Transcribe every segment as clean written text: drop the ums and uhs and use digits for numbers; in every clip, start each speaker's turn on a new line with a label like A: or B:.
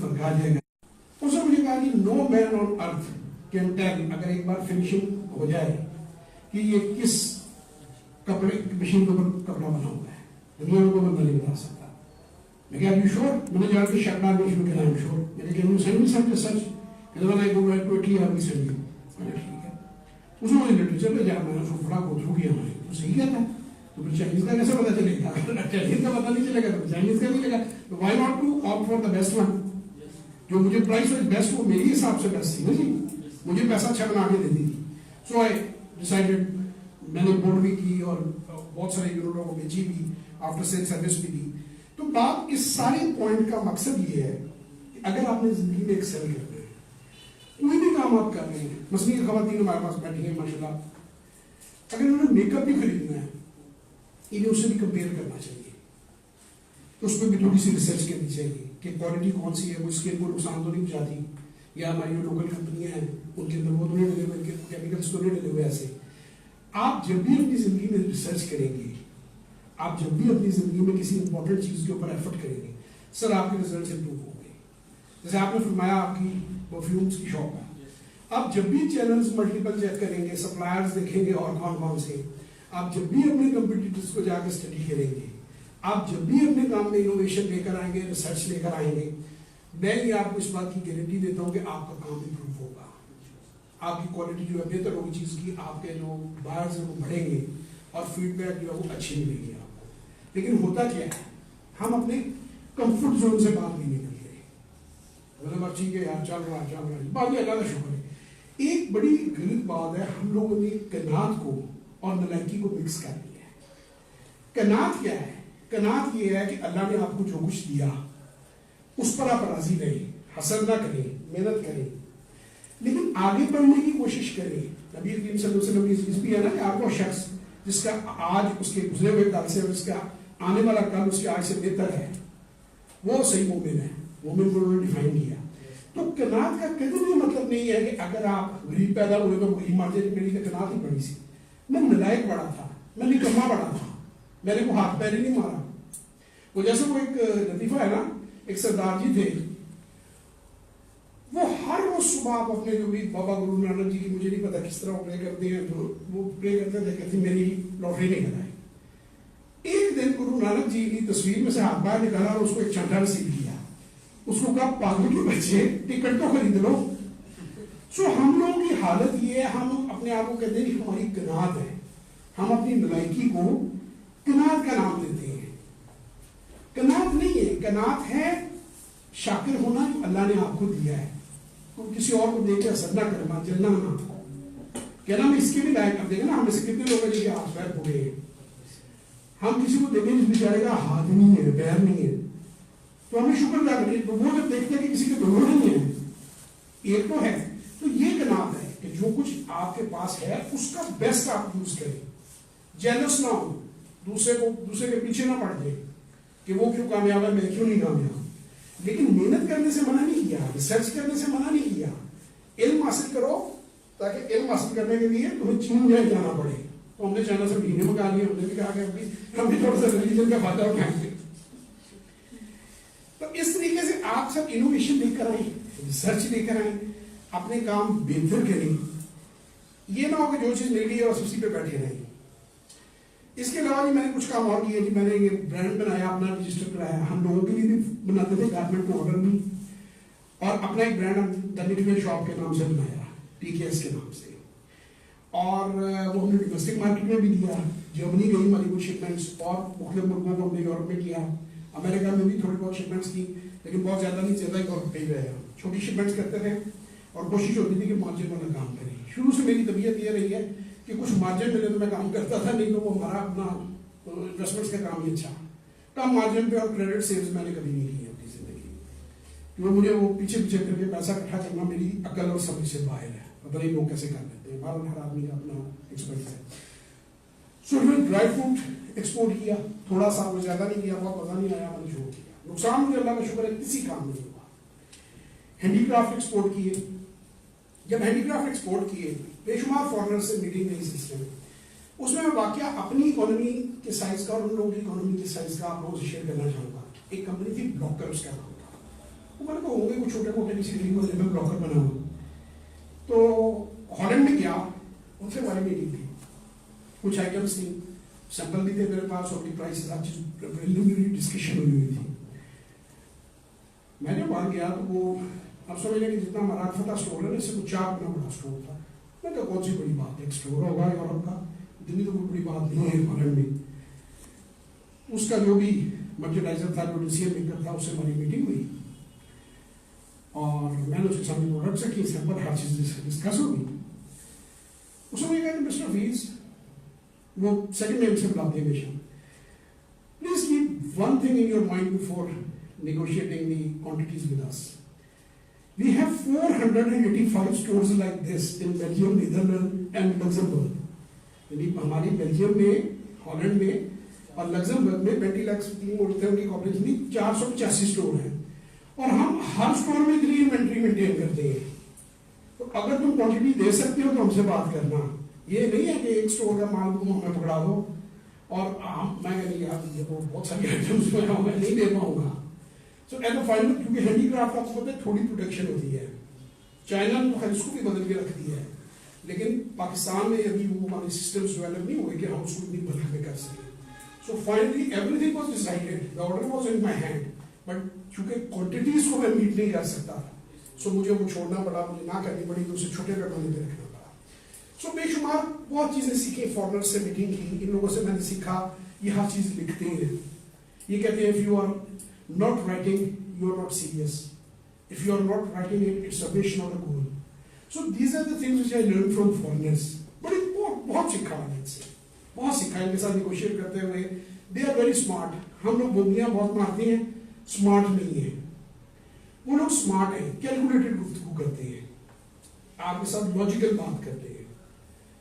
A: فرق آ جائے گا. اس نے مجھے کہا کہ نو مین آن ارتھ کین ٹیل, اگر ایک بار فنیشنگ ہو جائے کہ یہ کس کپڑے مشین کے اوپر کپڑا بنا ہوا ہے, دنیا میں کوئی بندہ نہیں بتا سکتا. میں کہا یو شور, میں نے جا کے شک ڈال شروع کیا, I'm sure. میں نے کہا you send me something such, کہ when I go back to Italy I will send you. میں نے ٹھیک ہے. اس نے مجھے لٹریچر میں جا, میں نے اس کو پڑھا گو تھرو کیا, میں نے تو صحیح کہتا ہے, تو پھر چائنیز کا کیسے پتا چلے گا, چائنیز کا پتا نہیں چلے گا تو چائنیز کا نہیں چلے گا, تو why not to opt for the best one, جو مجھے پرائس واز بیسٹ وہ میری حساب سے بیسٹ تھی نا جی, مجھے پیسہ اچھا بنا کے دیتی تھی. سو آئی ڈیسائیڈڈ, میں نے بورڈ بھی کی اور بہت سارے یونٹوں کو بیچی بھی, آفٹر سیل سروس بھی دی. تو بات اس سارے پوائنٹ کا مقصد یہ ہے کہ اگر آپ نے زندگی میں ایکسل کرنا ہے, کوئی بھی کام آپ کر رہے ہیں, مثلاً خواتین ہمارے پاس بیٹھی ہیں ماشاء اللہ, اگر انہوں نے میک اپ بھی خریدنا ہے انہیں اس سے بھی کمپیئر کرنا چاہیے, تو اس میں بھی تھوڑی سی ریسرچ کرنی چاہیے کہ کوالٹی کون سی ہے, وہ اسکن کو نقصان تو نہیں پہنچاتی, یا ہماری جو لوکل کمپنیاں ہیں ان کے اندر وہ تو نہیں ڈلے ہوئے, کیمیکلس تو نہیں ڈلے ہوئے. ایسے آپ جب بھی اپنی زندگی میں ریسرچ کریں گے, آپ جب بھی اپنی زندگی میں کسی امپورٹنٹ چیز کے اوپر ایفرٹ کریں گے, سر آپ کے ریزلٹس امپروو ہوں گے. جیسے آپ نے فرمایا آپ کی پرفیومس کی شاپ ہے, آپ جب بھی چینلز ملٹیپل چیک کریں گے, سپلائرز دیکھیں گے اور کون کون سے, آپ جب بھی اپنے کمپیٹیٹرز کو جا کے اسٹڈی کریں گے, آپ جب بھی اپنے کام میں انوویشن لے کر آئیں گے, ریسرچ لے کر آئیں گے, میں یہ آپ کو اس بات کی گارنٹی دیتا ہوں کہ آپ کا کام امپروو ہوگا, آپ کی کوالٹی جو ہے بہتر ہوگی چیز کی, آپ کے جو بائرز ہیں وہ بڑھیں گے اور فیڈ بیک جو ہے وہ اچھی ملے گی آپ کو. لیکن ہوتا کیا ہے, ہم اپنے کمفرٹ زون سے باہر نہیں نکل رہے, ٹھیک ہے یار چل رہا بات میں اللہ کا شکر ہے. ایک بڑی غلط بات ہے, ہم لوگوں نے کنات کو اور نلائکی کو مکس کر دیا ہے. کنات کیا ہے, کنات یہ ہے کہ اللہ نے آپ کو جو کچھ دیا اس پر آپ راضی رہیں, حسد نہ کریں, محنت کریں, لیکن آگے بڑھنے کی کوشش کریں. نبی کریم صلی اللہ علیہ وسلم کی حدیث بھی ہے نا کہ آپ کو شخص جس کا آج اس کے گزرے ہوئے کل سے اور اس کا آنے والا کل اس کے آج سے بہتر ہے, وہ صحیح مومن ہے. مومن کو انہوں نے ڈیفائن کیا. تو کنات کا کبھی بھی مطلب نہیں ہے کہ اگر آپ غریب پیدا ہوئے تو غریب مر جائے, میری تو کنات ہی بڑی سی, میں نلائق بڑا تھا, میں نکما بڑا تھا, میں نے کو ہاتھ پیر ہی نہیں مارا. وہ جیسے وہ ایک لطیفہ ہے نا, ایک سردار جی تھے, وہ ہر روز صبح آپ اپنے جو بھی بابا گرو نانک جی کی مجھے نہیں پتا کس طرح پرے کرتے ہیں, جو وہ پرے کرتے تھے کہتے میری لاٹری نہیں کرائی. ایک دن گرو نانک جی کی تصویر میں سے ہاتھ باہر نکالا اور اس کو ایک چنڈا رسید کیا, اس کو کہا پاگل کے بچے ٹکٹ تو خرید لو. سو ہم لوگوں کی حالت یہ ہے, ہم اپنے آپ کو کہتے ہیں کہ ہماری کنات ہے, ہم اپنی نلائکی کو کنات کا نام دیتے ہیں. کنات نہیں ہے, کنات ہے شاکر ہونا جو اللہ نے آپ کو دیا ہے. تو کسی اور کو دیکھ کے حسد نہ کرنا, جلنا نہ کہنا میں اس کے بھی لائق کر دیں گے نا. ہم سے کتنے لوگ ہیں جی ہاتھ پیر ہو گئے, ہم کسی کو دیکھیں جس بیچارے کا ہاتھ نہیں ہے, پیر نہیں ہے, تو ہمیں شکر ادا کریں. تو وہ جب دیکھتے ہیں کہ کسی کے دونوں نہیں ہیں, ایک تو ہے, تو یہ کنات ہے کہ جو کچھ آپ کے پاس ہے اس کا بیسٹ آپ یوز کریں. جیلس نہ ہو, دوسرے کے پیچھے نہ پڑ جائے کہ وہ کیوں کامیاب ہے میں کیوں نہیں کامیاب. لیکن محنت کرنے سے منع نہیں کیا, ریسرچ کرنے سے منع نہیں کیا. علم حاصل کرو تاکہ علم حاصل کرنے کے لیے تمہیں چین جائے جانا پڑے. تو ہم نے چائنا سے مہینے منگا لیے, ہم نے بھی کہا کہ ہم بھی تھوڑا سا ریلیجن کا فائدہ اٹھائیں گے. تو اس طریقے سے آپ سب انوویشن لے کر آئیں, ریسرچ لے کر آئیں, اپنے کام بہتر کریں. یہ نہ ہو کہ جو چیز مل گئی اور اسی پہ بیٹھے رہیں. اس کے علاوہ میں نے کچھ کام اور کیے. میں نے یہ برانڈ بنایا, اپنا رجسٹر کرایا. ہم لوگوں کے لیے بھی بناتے تھے, گارمنٹ کو آرڈر بھی, اور اپنا ایک برانڈ ہم دنیٹویل شاپ کے نام سے بنایا, TKS کے نام سے. اور وہ ہم نے ڈومیسٹک مارکیٹ میں بھی دیا, جرمنی گئی ہماری کچھ شپمنٹس, اور مختلف ملکوں کو ہم نے یورپ میں کیا, امریکہ میں بھی تھوڑی بہت شپمنٹس کی, لیکن بہت زیادہ نہیں, زیادہ ہی یورپ پہ ہی رہے. چھوٹی شپمنٹس کرتے تھے اور کوشش ہوتی تھی کہ مارجن والا کام کریں. شروع سے میری طبیعت یہ رہی ہے کہ کچھ مارجن ملے تو میں کام کرتا تھا, نہیں تو وہ ہمارا اپنا انویسٹمنٹس کا کام ہی اچھا. کم مارجن پہ اور کریڈٹ سیلز میں نے کبھی نہیں کی اپنی زندگی, کیونکہ مجھے وہ پیچھے کر کے پیسہ اکٹھا کرنا میری عقل اور سمجھ سے باہر ہے. پتہ نہیں لوگ کیسے کر لیتے ہیں, ہر آدمی کا اپنا ایکسپیرینس ہے. سو میں ڈرائی فروٹ ایکسپورٹ کیا, تھوڑا سا, وہ زیادہ نہیں کیا, بہت مزہ نہیں آیا, میں نے چھوڑ دیا. نقصان مجھے اللہ کا شکر ہے کسی کام نہیں ہوا. ہینڈی کرافٹ ایکسپورٹ کیے. جب ہینڈی کرافٹ ایکسپورٹ کیے, بے شمار فارنر سے میٹنگ نہیں سلسلے میں, اس میں واقعہ اپنی اکانومی کے سائز کا اور ان لوگوں کی اکانومی کے سائز کا آپ لوگوں سے شیئر کرنا چاہوں گا. ایک کمپنی تھی بلاکر, اس کا نام تھا, وہ میں نے کہا ہوں گے وہ چھوٹے موٹے کسی گلی محلے میں بروکر بنا ہوا. تو ہالینڈ میں گیا, ان سے ہماری میٹنگ تھی, کچھ آئٹمس تھیں, سیمپل بھی تھے میرے پاس, اور بھی پرائس ہر چیز ڈسکشن ہوئی تھی. میں نے وہاں گیا تو وہ اب سمجھ لیں کہ جتنا مراد فتح اسٹور ہے نا, اس سے کچھ 4 گنا بڑا اسٹور تھا. میں کہا کون سی بڑی بات ہے, ایک اسٹور ہوگا یورپ کا, اتنی تو کوئی بڑی بات نہیں ہے ہالینڈ میں. اس کا جو بھی مرچنڈائزر تھا, جو ڈیسیژن میکر تھا, اس سے ہماری میٹنگ ہوئی, اور میں نے اس کے سامنے پروڈکٹس رکھی, سیمپل ہر چیز ڈسکس ہوگی. اس نے کہا کہ مسٹر فیس, وہ سیکنڈ نیم سے بلاتے ہیں ہمیشہ, please keep one thing in your mind before negotiating the quantities with us. We have 485 stores like this in Belgium, Netherlands and Luxembourg. یعنی ہماری بیلجیم میں, ہالینڈ میں اور لگزمبرگ میں 20 لاکھ ہوتے ہیں ان کی کاپریج میں, 485 اسٹور ہیں, اور ہم ہر اسٹور میں اتنی انوینٹری مینٹین کرتے ہیں. تو اگر تم کوانٹٹی دے سکتے ہو تو ہم سے بات کرنا. یہ نہیں ہے کہ ایک اسٹور کا مال تم ہمیں پکڑا دو اور میں نہیں یار دیکھو بہت ساری آئٹمس میں نہیں دے پاؤں گا. سو ایٹ دا فائنل, کیونکہ ہینڈی کرافٹ آپ کو پتہ ہے تھوڑی پروٹیکشن ہوتی ہے. چائنا تو خیر اس کو بھی بدل کے رکھتی ہے, لیکن پاکستان میں ابھی وہ ہمارے سسٹمس ڈیولپ نہیں ہوئے کہ ہم اس کو اتنی بدل کے کر سکیں. So finally every thing was decided, the order was in my hand, but چونکہ کوانٹٹیز کو میں میٹ نہیں کر سکتا, سو مجھے وہ چھوڑنا پڑا, مجھے نہ کرنی پڑی, تو اسے چھوٹے پیمانے پہ رکھنا پڑا. سو بے شمار بہت چیزیں سیکھی, فارنر سے میٹنگ کی, ان لوگوں سے میں نے سیکھا یہ ہر چیز لکھتے ہیں. یہ کہتے ہیں if you are not writing, you are not serious. If you are not writing it, it's a wish, not a goal. So these are the things which I learned from foreigners. بڑی بہت سیکھا میں ان سے, بہت سیکھا ان کے ساتھ negotiate کرتے ہوئے. They are very smart. ہم لوگ بولیاں بہت مارتے ہیں, اسمارٹ نہیں ہیں. وہ لوگ اسمارٹ ہیں, کیلکولیٹڈ گفتگو کرتے ہیں, آپ کے ساتھ لاجیکل بات کرتے ہیں.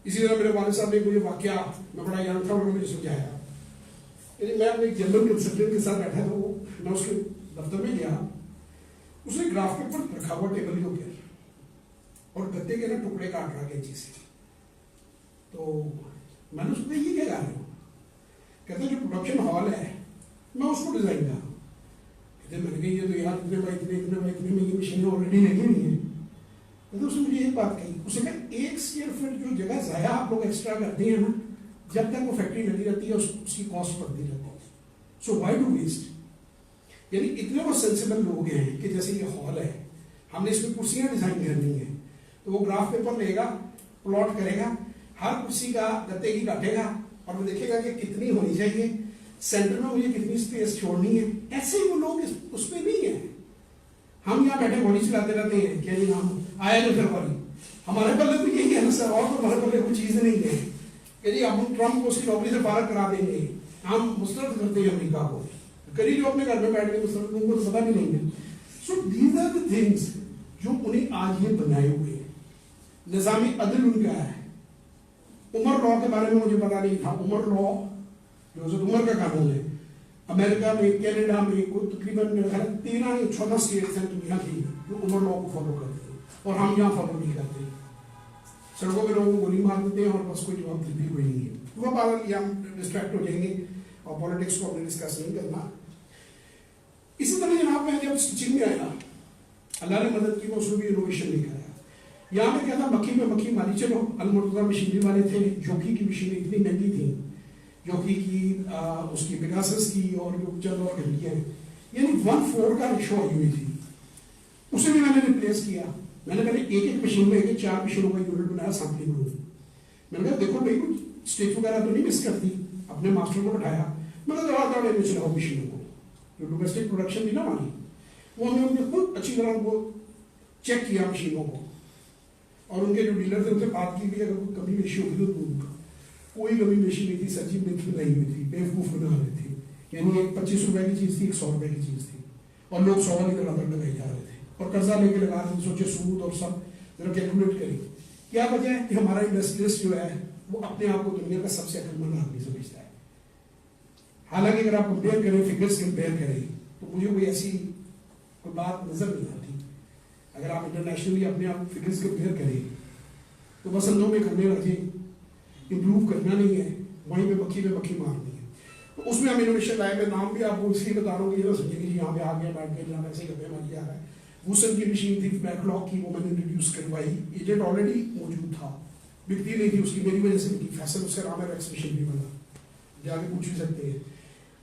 A: اسی طرح میرے والد صاحب نے مجھے واقعہ, میں بڑا یانگ تھا, انہوں نے مجھے سمجھایا. یعنی میں اپنے جنرل کنسلٹنٹ کے ساتھ بیٹھا تھا, میں اس کے دفتر میں گیا, اس نے گراف پیپر رکھا ہوا ٹیبل کے اوپر اور گتے کے نا ٹکڑے کاٹ رہا کینچی سے. تو میں نے اس کو یہ کیا کہا رہا ہوں, کہتے جو پروڈکشن ہال ہے میں اس کو ڈیزائن کر رہا ہوں. کہتے میں نے کہا یہ تو یار اتنے میں یہ مشینیں آلریڈی لگی ہوئی ہیں. تو اس نے مجھے ایک بات کہی, اس نے کہا 1 اسکوائر فٹ جو جگہ ضائع آپ لوگ ایکسٹرا کرتے ہیں نا, جب تک وہ فیکٹری لگی رہتی ہے اس کی کاسٹ بڑھتی رہتی ہے. So why do waste. یعنی اتنے وہ سینسیبل لوگ ہیں کہ جیسے یہ ہال ہے, ہم نے اس میں کرسیاں ڈیزائن کرنی ہیں, تو وہ گراف پیپر لے گا, پلاٹ کرے گا, ہر کرسی کا گتے کی کاٹے گا, اور وہ دیکھے گا کہ کتنی ہونی چاہیے, سینٹر میں مجھے کتنی اسپیس چھوڑنی ہے. ایسے ہی وہ لوگ اس میں نہیں ہیں. ہم یہاں بیٹھے گولی چلاتے رہتے ہیں کہ جی ہم آیا جو پھر والی, ہمارے پلے تو یہی ہے نا سر, اور تو ہمارے پلے کوئی چیز نہیں ہے کہ جی ہم ٹرمپ کو اس کی نوکری سے فارغ کرا دیں گے, ہم مسترد کرتے ہیں امریکہ کو, کری جو اپنے گھر میں بیٹھ کے مسترد, ان کو تو پتا بھی نہیں ہے. So these are the things جو انہیں آج یہ بنائے ہوئے. نظامی عدل ان کا ہے. عمر لا کے بارے میں مجھے پتا نہیں تھا. عمر لا جو حضرت عمر کا قانون ہے, امریکہ میں, کینیڈا میں, کوئی تقریباً 13 یا 14 اسٹیٹس ہیں دنیا کی جو عمر لا کو فالو کرتے ہیں, اور ہم یہاں فالو نہیں کرتے. سڑکوں پہ لوگوں کو گولی مار دیتے ہیں اور بس کوئی جواب بھی کوئی نہیں ہے. وہ بات یہ ہم ڈسٹریکٹ ہو جائیں گے اور پالیٹکس کو ہم نے ڈسکس نہیں کرنا. اسی طرح جناب میں جب اسٹیچنگ میں آیا, اللہ نے مدد کی, وہ اس میں بھی انوویشن لے کر آیا. یہاں پہ کیا تھا, مکھی پہ مکھی ماری چلو. المرتضیٰ مشینری والے تھے, جوکی کی مشینیں اتنی مہنگی تھیں, جوکی کی اس کی پیگاسس کی اور جو چند اور گھنٹیاں, یعنی 1/4 کا رکشو آئی ہوئی تھی. اسے بھی میں نے ریپلیس کیا. میں نے پہلے ایک مشین میں 4 مشینوں کا یونٹ بنایا, سیمپلنگ روم. میں نے کہا دیکھو بھائی کچھ اسٹیج وغیرہ تو نہیں مس کرتی. اپنے ماسٹر کو بٹھایا, میں نے کہا دوڑے میں چلاؤ مشینوں کو, جو ڈومیسٹک پروڈکشن تھی نا ہماری, وہ ہم نے خود اچھی طرح ان کو چیک کیا مشینوں کو, اور ان کے جو ڈیلر تھے ان سے بات کی بھی اگر کوئی کمی بیشی ہوگی تو دوں گا. کوئی کمی بیشی نہیں تھی, سچی بنتی نہیں ہوئی تھی, بیوقوف بنا رہی تھی. یعنی ایک 25 روپے کی چیز تھی, 100 روپے کی چیز تھی, اور لوگ 100 والی طرح پر لگائی جا رہے تھے, اور قرضہ لے کے لگا رہے تھے. سوچے سود اور سب ذرا کیلکولیٹ کریں. کیا وجہ ہے کہ ہمارا انڈسٹریلسٹ جو ہے وہ اپنے آپ کو دنیا کا سب سے عقل مند آدمی سمجھتا ہے. حالانکہ اگر آپ کمپیئر کریں, فگرس کمپیئر کریں, تو مجھے کوئی ایسی کوئی بات نظر نہیں آتی. اگر آپ انٹرنیشنلی اپنے آپ فگرس کمپیئر کریں تو بس اندوں میں کرنے رکھیں, امپروو کرنا نہیں ہے, وہیں پہ مکھی مارنی ہے. تو اس میں ہم انوویشن لائے. میں نام بھی آپ کو اس لیے بتا رہا ہوں کہ یہ سمجھے کہ یہاں پہ آ گیا بیٹھ کے جہاں ایسے گپے ماری جا رہا ہے. ووسن کی مشین تھی بیک لاک کی, وہ میں نے انٹروڈیوس کروائی. ایجنٹ آلریڈی موجود تھا, بکتی نہیں تھی اس کی, میری وجہ سے بکی. فیصل اس کا نام ہے, ایکسبیشن بھی بنا, جا کے پوچھ بھی سکتے ہیں.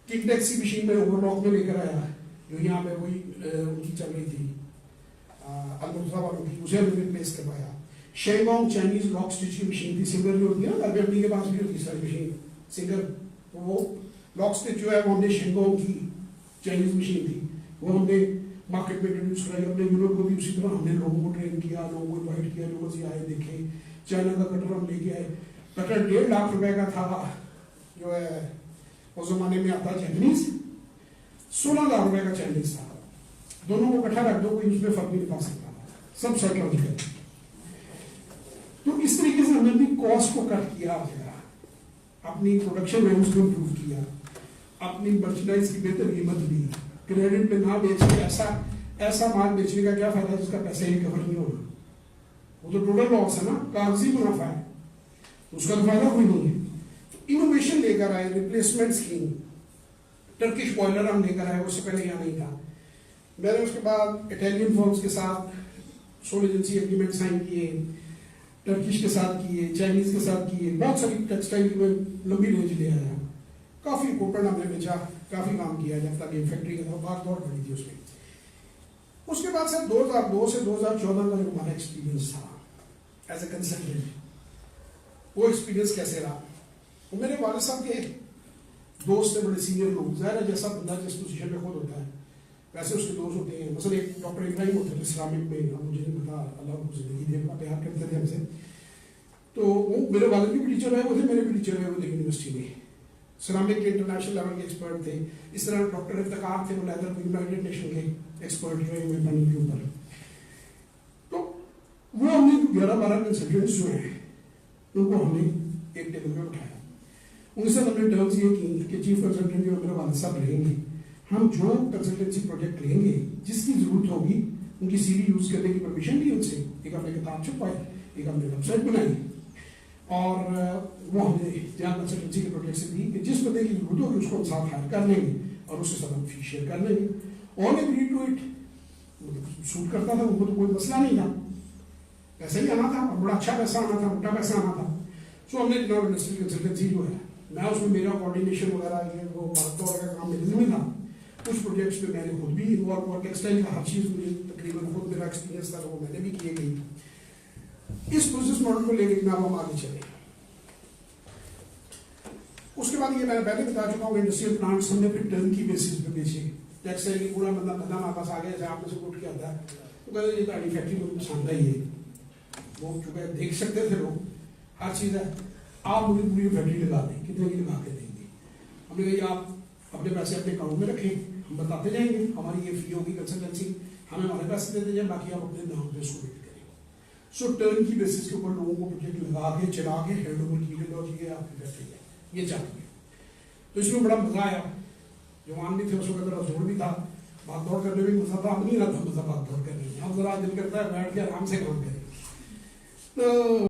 A: کنگ ٹیکسی مشین میں اوور لاک میں لے کر آیا, جو یہاں پہ وہی ان کی چل رہی تھی المرتضیٰ والوں کی, اسے ہم نے ریپلیس کروایا. شینگونگ چائنیز لاک اسٹچ کی مشین تھی, سنگر جو ہوتی ہے نا, اپنی کے پاس بھی ہوتی ہے ساری مشین سنگر, وہ لاک اسٹچ جو ہے وہ ہم نے شینگونگ کی چائنیز مشین تھی, وہ ہم نے مارکیٹ میں انٹروڈیوس کرائی. اپنے یونٹ کو بھی اسی طرح ہم نے لوگوں کو ٹرین کیا, لوگوں کو انوائٹ کیا, لوگوں سے آئے دیکھے. چائنا کا کٹر ہم لے کے آئے. کٹر 1.5 لاکھ روپے کا تھا, جو ہے اس زمانے میں آتا جیپنیز, 16,000 روپے کا چائنیز تھا. دونوں کو اکٹھا رکھ دو, کوئی اس میں فرق نہیں پا سکتا, سب سائیکلوجیکل. تو اس طریقے سے ہم نے اپنی کاسٹ کو کٹ کیا, اپنی پروڈکشن ویلیوز کو امپروو کیا, اپنی مرچنڈائز کی بہتر قیمت لی, کریڈٹ پہ نہ بیچ کے ایسا مال بیچنے کا کیا فائدہ جس کا پیسہ ہی کور نہیں ہونا, وہ تو ٹوٹل لاس ہے نا, کاغذی منافع ہے, اس کا تو فائدہ کوئی نہیں ہے. انوویشن لے کر آئے, ریپلیسمنٹ اسکیم, ٹرکش بوائلر ہم لے کر آئے, اس سے پہلے یہاں نہیں تھا. میں نے اس کے بعد اٹیلین فارمز کے ساتھ سول ایجنسی ایگریمنٹ سائن کیے, ٹرکش کے ساتھ کیے, چائنیز کے ساتھ کیے, بہت ساری ٹیکسٹائل میں لمبی رینج لے آیا, کافی کوپن ہم نے بیچا, کافی کام کیا جب تک فیکٹری کا بات دوڑ پڑی تھی اس میں. اس کے بعد سر 2002 سے 2014 کا جو ہمارا ایکسپیرینس تھا ایز اے کنسلٹنٹ, وہ ایکسپیرینس کیسے رہا. میرے والد صاحب کے دوست سے بڑے سینئر لوگ, ظاہر ہے جیسا بندہ جس پوزیشن میں خود ہوتا ہے ویسے اس کے دوست ہوتے ہیں. مثلا ایک ڈاکٹر ابراہیم ہوتے تھے اسلامک میں, مجھے نہیں پتا, اللہ کو زندگی دے, بڑا پیار کرتے تھے ہم سے. تو وہ میرے والد بھی ٹیچر رہے, وہ تھے میرے بھی ٹیچر رہے وہ یونیورسٹی میں, اسلامک کے انٹرنیشنل لیول کے ایکسپرٹ تھے. اس طرح ڈاکٹر افتخار تھے, وہ لیدر یونائٹڈ نیشن کے ایکسپرٹ رہے ہوئے پینل کے اوپر. تو وہ ہم نے 11-12 کنسلٹنٹس جو ہیں ان کو ہم نے ایک ٹیبل میں اٹھایا. ان سے ہم نے ٹرمز یہ کی کہ چیف کنسلٹنٹ جو میرے والد صاحب رہیں گے, ہم جو کنسلٹنسی پروجیکٹ لیں گے جس کی ضرورت ہوگی ان کی سی وی یوز کرنے کی پرمیشن لی ان سے. ایک ہم نے کتاب چھپائی, ایک ہم نے ویب سائٹ بنائی, اور وہ ہم نے جہاں کنسلٹنسی کے پروجیکٹ سے دی کہ جس بندے کی ضرورت ہوگی اس کو ہم ساتھ ہائر کر لیں گے اور اس سے سب ہم فی شیئر کر لیں گے. آل ایگری ٹو اٹ, سوٹ کرتا تھا, ان کو تو کوئی مسئلہ نہیں تھا, پیسہ ہی آنا تھا, اور بڑا اچھا پیسہ آنا تھا, موٹا پیسہ آنا تھا. سو ہم نے جناب انڈسٹریل کنسلٹنسی جو ہے, میں اس میں میرا کوآرڈینیشن وغیرہ یہ وہ طور کا کام میرے ذمہ تھا. کچھ پروجیکٹس میں نے خود بھی انوالو ہوا, ٹیکسٹائل کا ہر چیز مجھے تقریباً خود میرا ایکسپیرینس تھا, وہ میں نے بھی کیے گئی. اس بزنس ماڈل کو لے کے جناب ہم آگے چلے. اس کے بعد یہ میں پہلے بتا چکا ہوں, انڈسٹریل پلانٹس ہم نے پھر ٹرن کی بیسس پہ بیچے. ٹیکسٹائل کی پورا بندہ ہمارے پاس آ گیا, جیسے آپ نے سپورٹ کیا تھا, تو کہتے یہ گاڑی فیکٹری کو پسند آئی ہے, وہ چونکہ دیکھ سکتے تھے لوگ ہر چیز ہے, آپ مجھے پوری فیکٹری لگا دیں, کتنے کی لگا کے دیں گے. ہم نے کہا آپ اپنے پیسے اپنے اکاؤنٹ میں رکھیں, ہم بتاتے جائیں گے, ہماری یہ فی ہوگی کنسلٹنسی, ہمیں ہمارے پیسے دیتے جائیں, باقی آپ اپنے نام پہ اس کو ویٹ کریں. سو ٹرن کی بیسس کے اوپر لوگوں کو پروجیکٹ لگا کے چلا کے ہینڈ اوور کیے لو جی آپ کی فیکٹری ہے, یہ چاہتے ہیں. تو اس میں بڑا مزہ آیا, جوان بھی تھے اس وقت, ذرا زور بھی تھا, بات دوڑ کرنے میں مزہ تھا, اب نہیں رہتا مزہ بات دوڑ کرنے میں, اب ذرا دل کرتا ہے بیٹھ کے آرام سے کام کریں. تو